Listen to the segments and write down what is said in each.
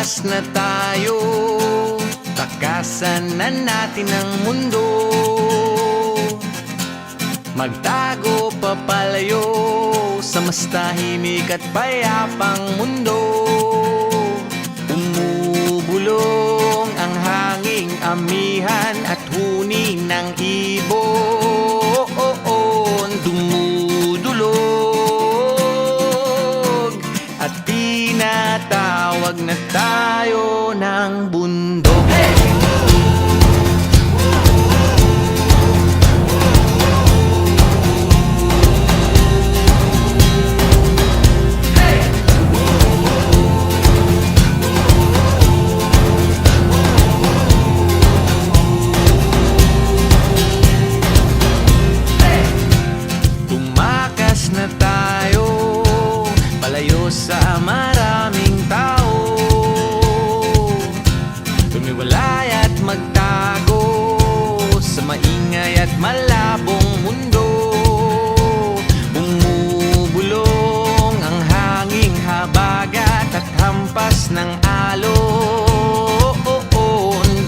Tumakas na tayo, takasan na natin ang mundo. Magtago papalayo sa mas tahimik at payapang mundo. Umubulong ang hanging amihan at huni ng ibon. Dumudulog at tinatawag na tayo ng bundok. Na tayo, palayo sa maraming tao. Tumiwalay at magtago sa maingay at malabong mundo. Bumubulong ang hanging habagat at hampas ng alon.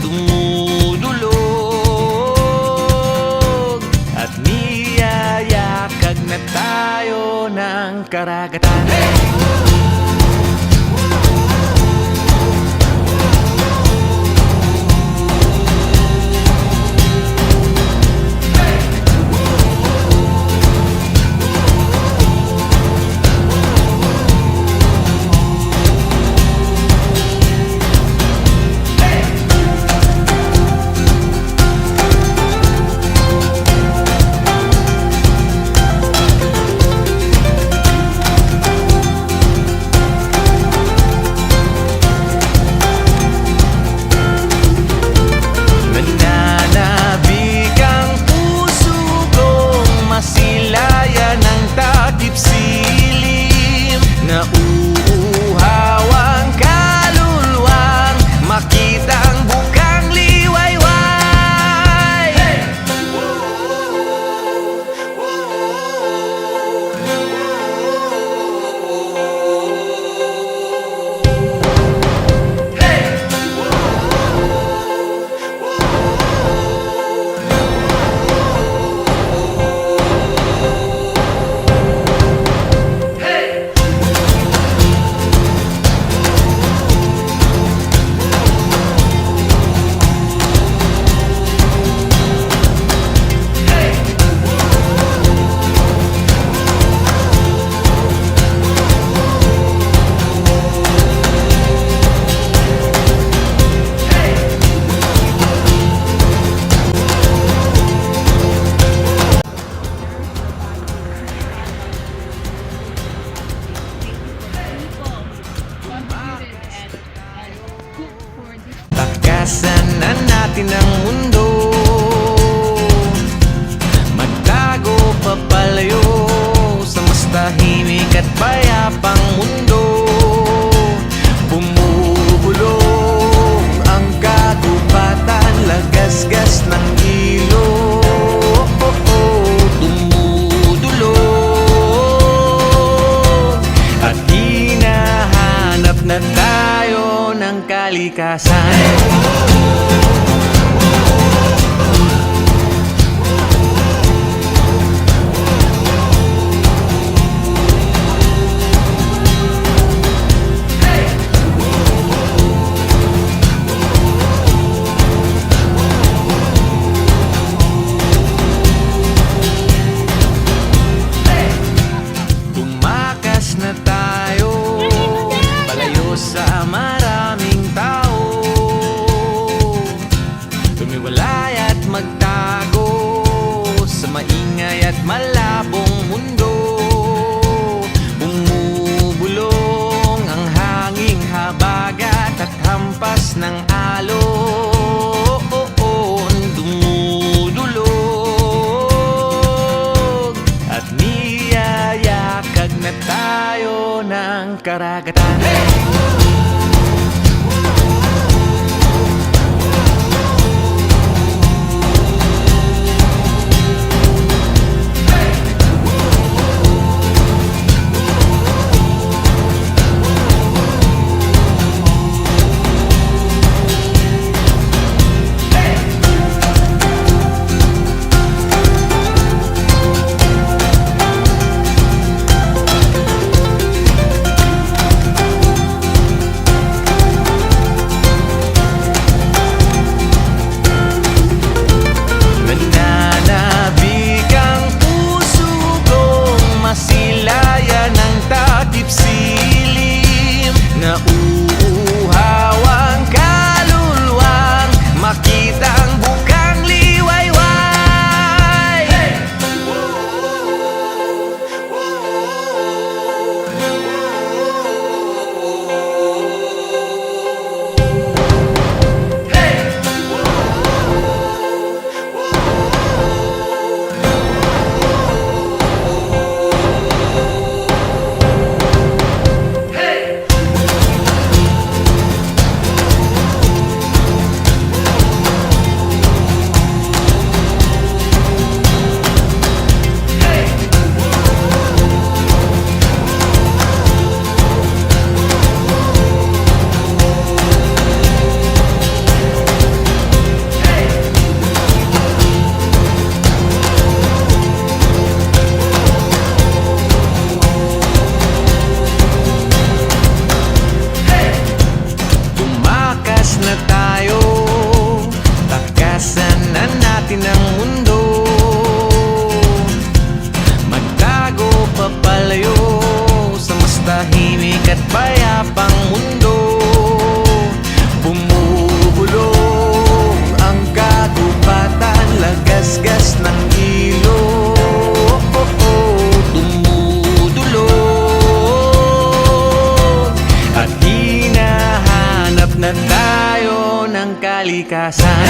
Dumudulog at niyayakag na tayo ng karagatan. Takasan na natin ang mundo. Magtago papalayo sa mas tahimik at payapang mundo. Bumubulong ang kagubatan, lagasgas ng ilog. Dumudulog at hinahanap na tayo ng kalikasan. Tumakas na tayo, palayo sa maraming tao. Tumiwalay at magtago sa maingay at malabong mundo. Bumubulong ang hanging habagat at hampas ng alon. Dumudulog at niyayakag na tayo ng karagatan. payapang mundo. Bumubulong ang kagubatan, lagasgas ng ilog, tumutulong at hinahanap na tayo ng kalikasan.